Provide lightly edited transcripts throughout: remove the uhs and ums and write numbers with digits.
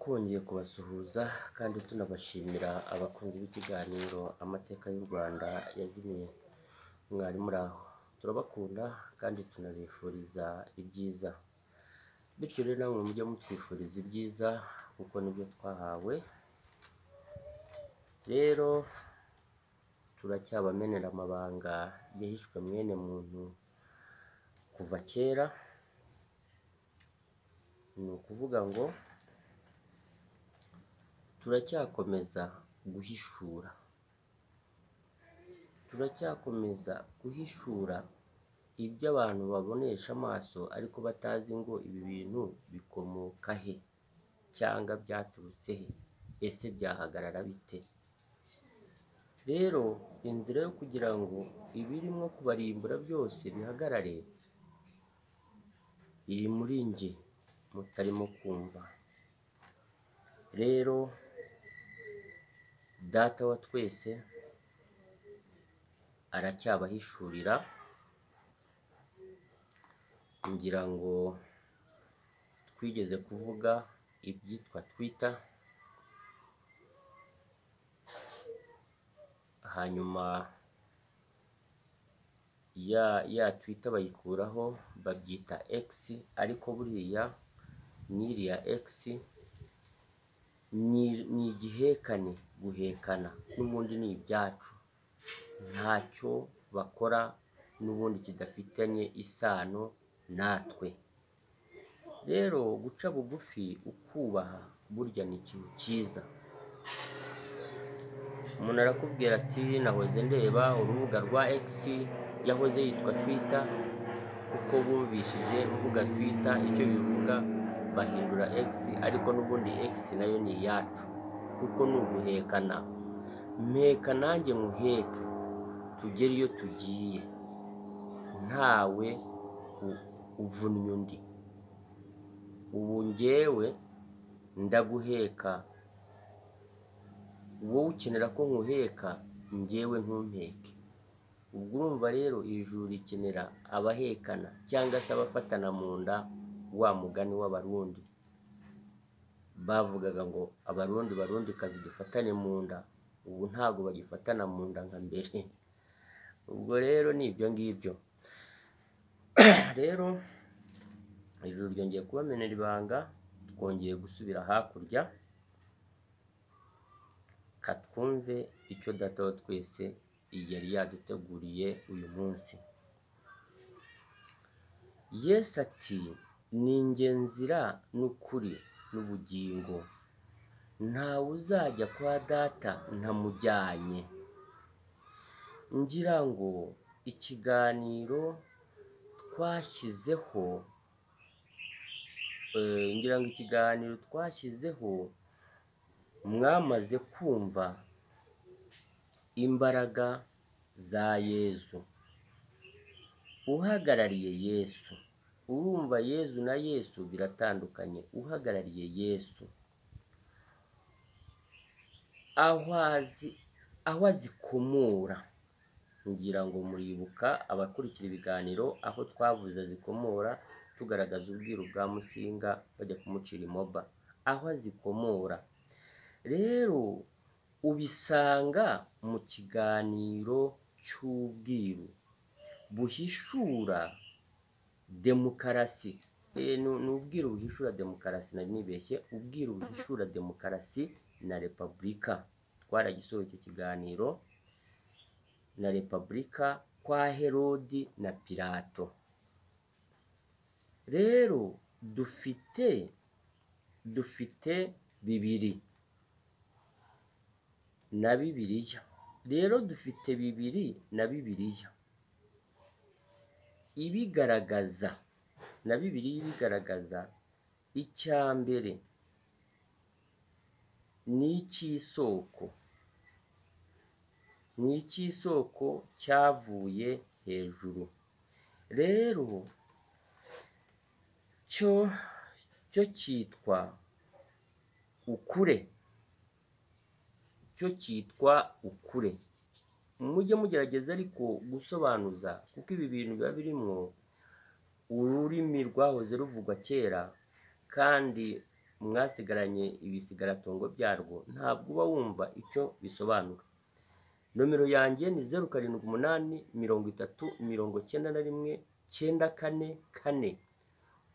twongeye kubasuhuza kandi tunabashimira abakunzi b'ikiganiro amateka y'u Rwanda yazimiye. Mwari muri aho, turabakunda kandi tunabifuriza ibyiza, bityo rero namwe mujye mutwifuriza ibyiza kuko nibyo twahawe. Rero turacyabamenera amabanga yahishwe mwene muntu kuva kera. Ni ukuvuga ngo turacyakomeza guhishura ibyo abantu babonesha amaso ariko batazi ngo ibi bintu bikomoka he cyangwa byaturutse he, ese byahagarara bite. Rero inzira yo kugira ngo ibirimo kubarimbura byose bihagarare iri muri nge mutarimo kumva. Rero data wa twese aracyabahishurira, ngira ngo twigeze kuvuga ibyitwa Twitter, hanyuma ya Twitter bayikuraho babyita X, ariko buriya n'iriya X ni igihekane, guhekana n'ubundi ni ibyacu, ntacyo bakora n'ubundi kidafitanye isano natwe. Rero guca bugufi ukubaha burya ni ikintu cyiza. Umuntu arakubwira ati nahoze ndeba urubuga rwa X, yahoze yitwa Twitter, kuko bumvishije uvuga Twitter icyo bivuga bahindura X, ariko n'ubundi X nayo ni iyacu kuko ni uguhekana. Mpeka nanjye muheke tugere iyo tugiye, ntawe uvunnye undi. Ubu njyewe ndaguheka, wowe ukenera ko nkuheka, njyewe ntumpeke. Ubwo urumva rero ijuru rikenera abahekana cyangwa se abafatana mu nda. Wa mugani w'abarundi bavugaga ngo abarundi kazi dufatane mu nda, ubu ntago bagifatana mu nda nka mbere. Ubwo rero ni ibyo ngibyo. Rero ijuru ryongeye kubamenera ibanga, twongeye gusubira hakurya, katwumve icyo data wa twese yari yaduteguriye uyu munsi. Yesu ati ni njye nzira n'ukuri n'ubugingo, ntawe uzajya kwa data ntamujyanye. Ngira ngo ikiganiro twashyizeho mwamaze kumva imbaraga za Yesu. Uhagarariye Yesu, urumva Yesu na Yesu biratandukanye. Uhagarariye Yesu aho azikomora, ngira ngo muribuka abakurikira ibiganiro aho twavuze azikomora, tugaragaza ubwiru bwa Musinga bajya kumucira imoba, aho azikomora. Rero ubisanga mu kiganiro cy'ubwiru buhishura demokarasi. Ni ubwiru buhishura demokarasi, nari nibeshye, ubwiru buhishura demokarasi na repubulika. Twaragisohoye icyo kiganiro na repubulika kwa Herodi na Pilato. Rero dufite bibiri na Bibiliya. Rero dufite bibiri na Bibiliya ibigaragaza, na Bibiliya ibigaragaza. Icya mbere ni icy'isoko cyavuye hejuru. Rero cyo cyitwa ukure, mujye mugerageza ariko gusobanuza, kuko ibi bintu biba birimo ururimi rwahoze ruvugwa kera kandi mwasigaranye ibisigaratongo byarwo ntabwo uba wumva icyo bisobanura. Nomero yanjye ni 0783909194.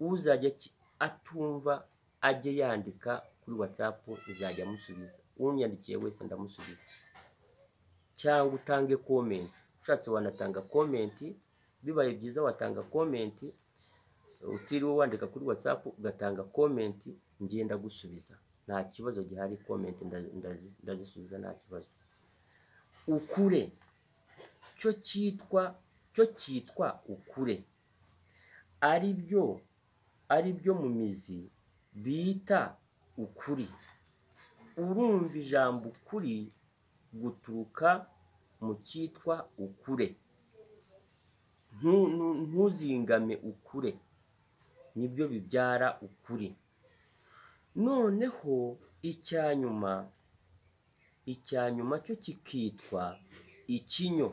uzajya atumva ajye yandika kuri WhatsApp, izajya amusubiza. Unyandikiye wese ndamusubiza. Cyangwa utange comment, ushatse wanatanga comment, bibaye byiza watanga comment utiriwe wandika kuri WhatsApp, ugatanga comment, ngenda gusubiza. Nta kibazo gihari, comment ndazisubiza nta kibazo. Ukure cyo cyitwa ukure, ari byo mu mizi bita ukuri. Urumva ijambo ukuri guturuka mu cyitwa ukure. Ntuzingame ukure, nibyo bibyara ukuri. Noneho icyanyuma cyo kikitwa ikinyo.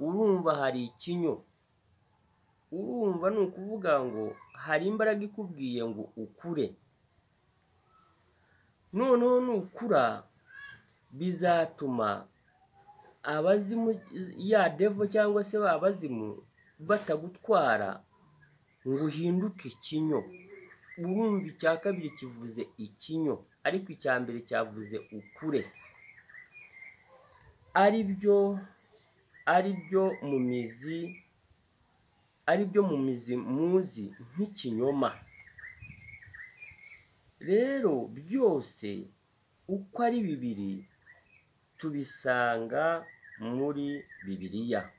Urumva hari ikinyo, urumva ni ukuvuga ngo hari imbaraga ikubwiye ngo ukure. Noneho nukura bizatuma abazimu, ya devo cyangwa se babazimu batagutwara ngo uhinduke ikinyo. Urumva icya kabiri kivuze ikinyo, ariko icya mbere cyavuze ukure. Ari byo mu mizi muzi nk'ikinyoma. Rero byose uko ari bibiri tubisanga muri Bibiliya,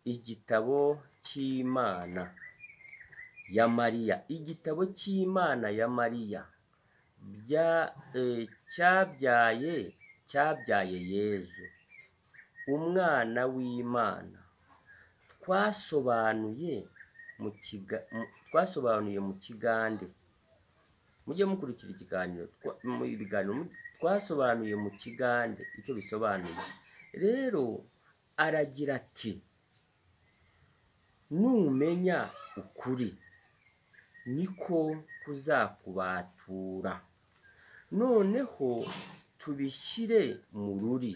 igitabo cy'Imana ya Mariya. Igitabo cy'Imana ya Mariya cyabyaye Yezu, umwana w'Imana. Twasobanuye mu kigande. Mujye mukurikira ikiganiro, twasobanuye mu kigande icyo bisobanuye. Rero aragira ati, numenya ukuri niko kuzakubatura. Noneho tubishyire mu ruri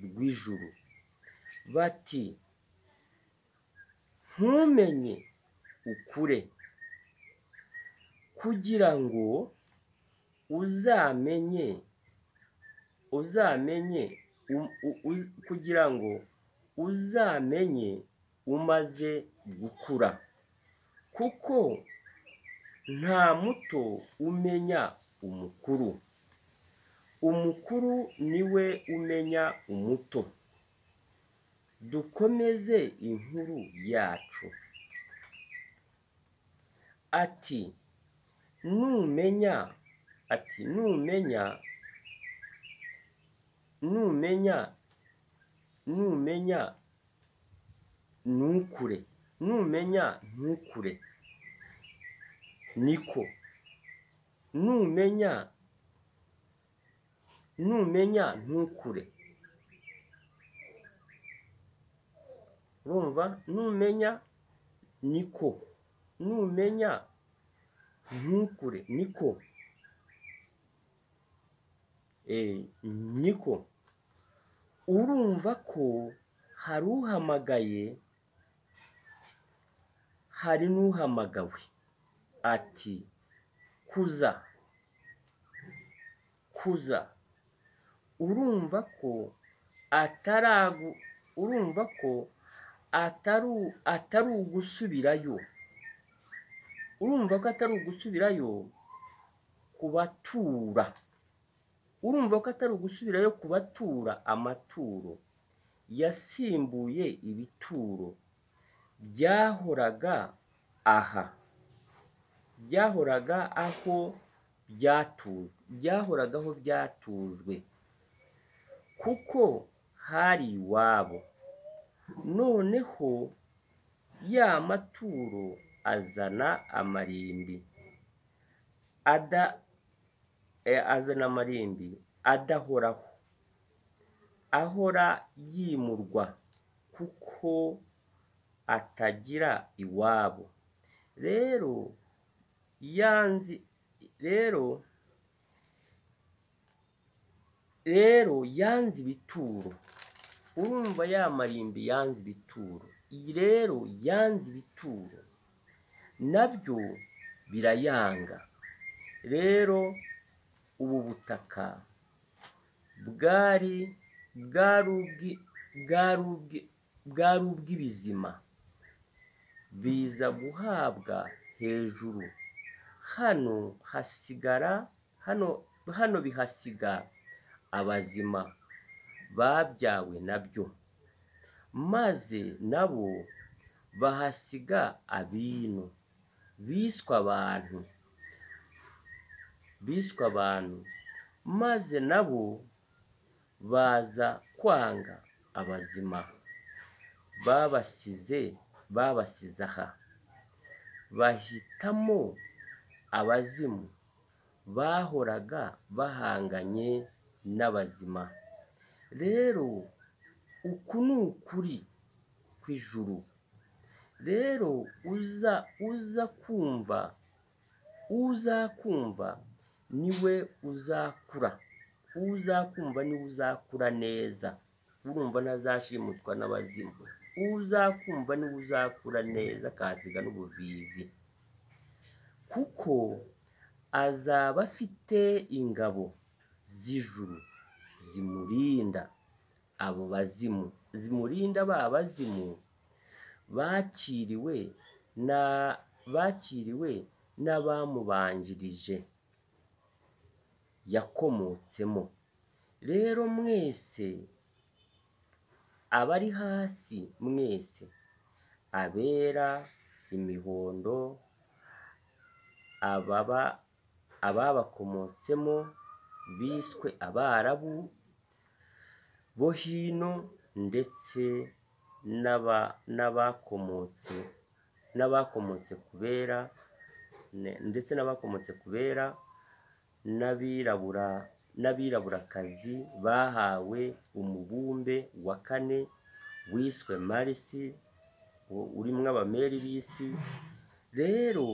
rw'ijuru. Bati, ntumenye ukure kugira ngo uzamenye umaze gukura. Kuko nta muto umenya umukuru, umukuru niwe umenya umuto. Dukomeze inkuru yacu. Ati numenya ntukure. Numenya ntukure, niko. Numenya ntukure. Urumva? Numenya niko. Numenya ntukure, niko. Niko. Urumva ko hari uhamagaye, hari n'uhamagawe. Ati, kuza. Urumva ko atari ugusubirayo. Urumva ko atari ugusubirayo kubatura. Urumva ko atari ugusubirayo kubatura amaturo yasimbuye ibituro byahoraga aho byatujwe, kuko hari iwabo. Noneho ya maturo azana amarimbi adahoraho, ahora yimurwa kuko atagira iwabo. Rero rero yanze ibituro. Urumva ya marimbi yanze ibituro. Iyi rero yanze ibituro nabyo birayanga. Rero ubu butaka bwari ubw'ibizima biza guhabwa hejuru. Hano bihasiga abazima babyawe nabyo, maze nabo bahasiga abinu biswe abantu, maze nabo baza kwanga abazima babasize aha, bahitamo abazimu bahoraga bahanganye n'abazima. Rero uku ni ukuri kw'ijuru. Rero uzakumva niwe uzakura. Uzakumva niwe uzakura neza. Urumva ntazashimutwa n'abazimu. Uzakumva niwe uzakura neza akahasiga n'ubuvivi, kuko azaba afite ingabo z'ijuru zimurinda. Abo bazimu zimurinda, ba bazimu bakiriwe n'abamubanjirije yakomotsemo. Rero mwese abari hasi, mwese abera, imihondo, ababakomotsemo biswe Abarabu bo hino, ndetse n'abakomotse kubera n'abiraburakazi bahawe umubumbe wa kane wiswe Marisi, urimo abameri b'isi. Rero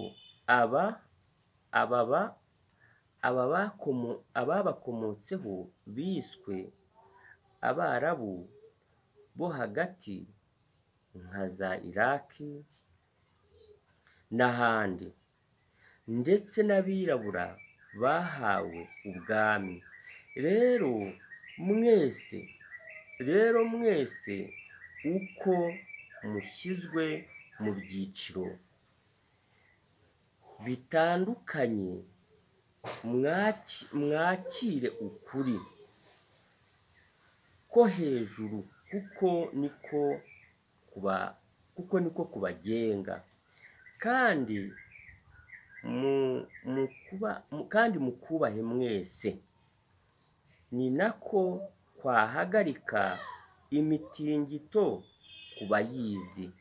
ababakomotseho biswe Abarabu bo hagati nka za Iraki n'ahandi, ndetse n'abirabura bahawe ubwami. Rero mwese uko mushyizwe mu byiciro bitandukanye, mwakire ukuri ko hejuru, kuko niko kubagenga. Kandi mukubahe mwese, ni nako kwahagarika imitingito ku bayizi,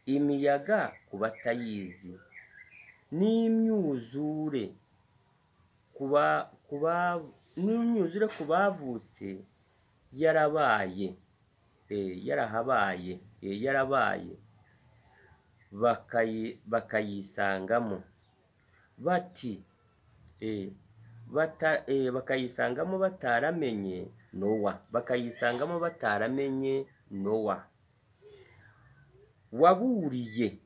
imiyaga ku batayizi, n'imyuzure ku bavutse yarabaye bakayisangamo bakayisangamo bataramenye Nowa, waburiye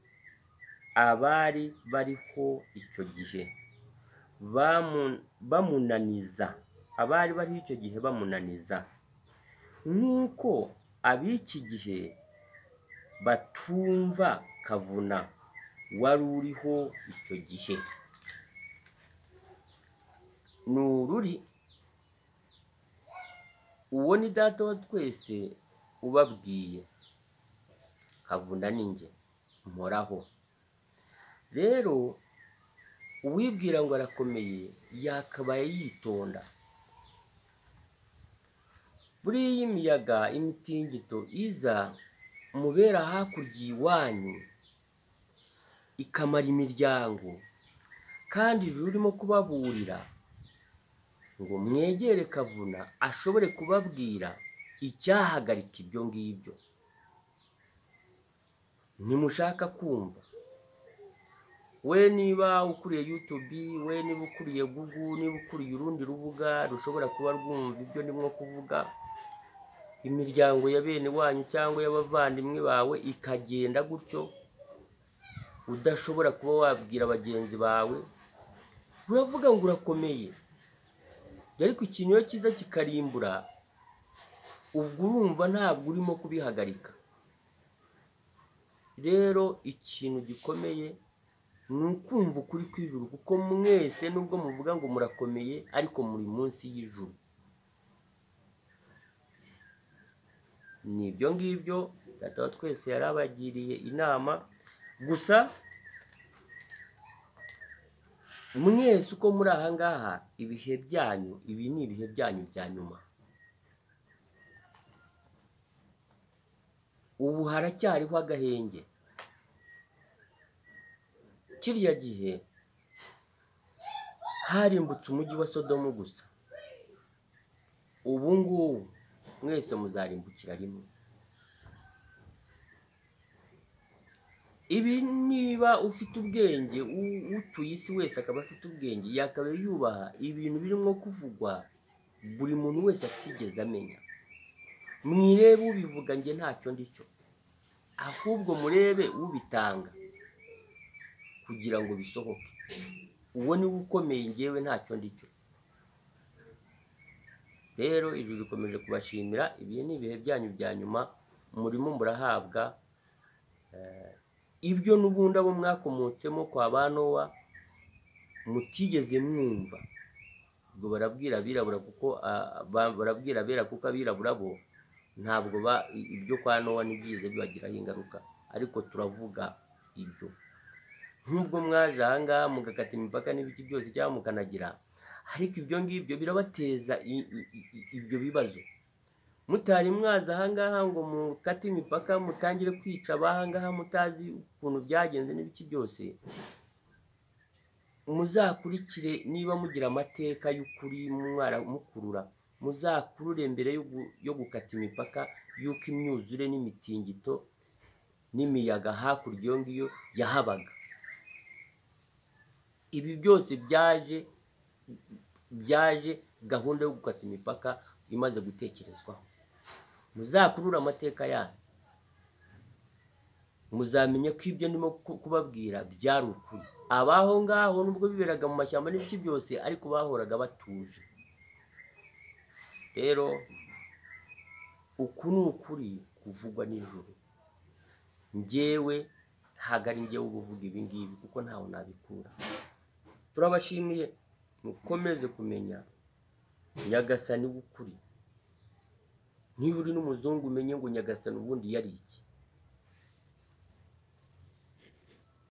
abari bariho icyo gihe bamunaniza, nk'uko ab'iki gihe batumva Kavuna wari uriho icyo gihe. Nururi uwo ni Data wa twese ubabwiye. Kavuna ni njye mporaho. Rero uwibwira ngo arakomeye yakabaye yitonda. Buriya imiyaga, imitingito iza mubera hakurya iwanyu ikamara imiryango, kandi ijuru urimo kubaburira ngo mwegere Kavuna ashobore kubabwira icyahagarika ibyo ngibyo. Ntimushaka kumva. we niba ukuriye YouTube, we niba ukuriye Google, niba ukuriye urundi rubuga rushobora kuba rwumva ibyo ndimo kuvuga, imiryango ya bene wanyu cyangwa y'abavandimwe bawe ikagenda gutyo, udashobora kuba wabwira bagenzi bawe, uravuga ngo urakomeye. Ariko ikintu iyo kiza kikarimbura, ubwo urumva ntabwo urimo kubihagarika. Rero ikintu gikomeye ni ukumva ukuri kw'ijuru, kuko mwese nubwo muvuga ngo murakomeye ariko muri munsi y'ijuru. Nibyo ngibyo Data wa twese yarabagiriye inama. Gusa mwese uko muri aha ngaha, ibihe byanyu, ibi ni ibihe byanyu bya nyuma. Ubu haracyariho agahenge. Kiriya gihe harimbutse umujyi wa Sodomu gusa. Ubu ngubu mwese muzarimbukira rimwe. Ibi niba ufite ubwenge, utuye isi wese akaba afite ubwenge, yakabaye yubaha ibintu birimo kuvugwa buri muntu wese atigeze amenya. Mwirebe ubivuga nge ntacyo ndicyo, ahubwo murebe ubitanga kugira ngo bisohoke. Uwo ni ukomeye, ngewe ntacyo ndicyo. Rero ijuru rikomeje kubashimira. Ibihe ni ibihe byanyu bya nyuma, murimo murahabwa ibyo n'ubundi abo mwakomotsemo kwa ba Nowa mutigeze mwumva. Ubwo barabwira abirabura kuko barabwira abera kuko abirabura bo ntabwo ibyo kwa Nowa nibyize bibagiraho ingaruka, ariko turavuga ibyo. Nk'ubwo mwaje aha ngaha mugakata imipaka n'ibiki byose cyangwa mukanagira, ariko ibyo ngibyo birabateza ibyo bibazo. Mutari mwaza aha ngaha ngo mukate imipaka mutangire kwica abaha ngaha mutazi ukuntu byagenze n'ibiki byose, muzakurikire. Niba mugira amateka y'ukuri mukurura, muzakurure mbere yo gukata imipaka y'uko imyuzure n'imitingito n'imiyaga hakurya iyo ngiyo yahabaga. Ibi byose byaje gahunda yo gukata imipaka imaze gutekerezwaho. Muzakurura amateka yanyu, muzamenye ko ibyo ndimo kubabwira byari ukuri. Abaho ngaho nubwo biberaga mu mashyamba n'ibiki byose, ariko bahoraga batuje. Rero uku ni ukuri kuvugwa n'ijuru. Njyewe ntabwo ari njyewe uvuga ibi ngibi, kuko ntaho nabikura. Turabashimiye, mukomeze kumenya Nyagasani w'ukuri. Niba uri n'umuzungu umenye ngo Nyagasani ubundi yari iki.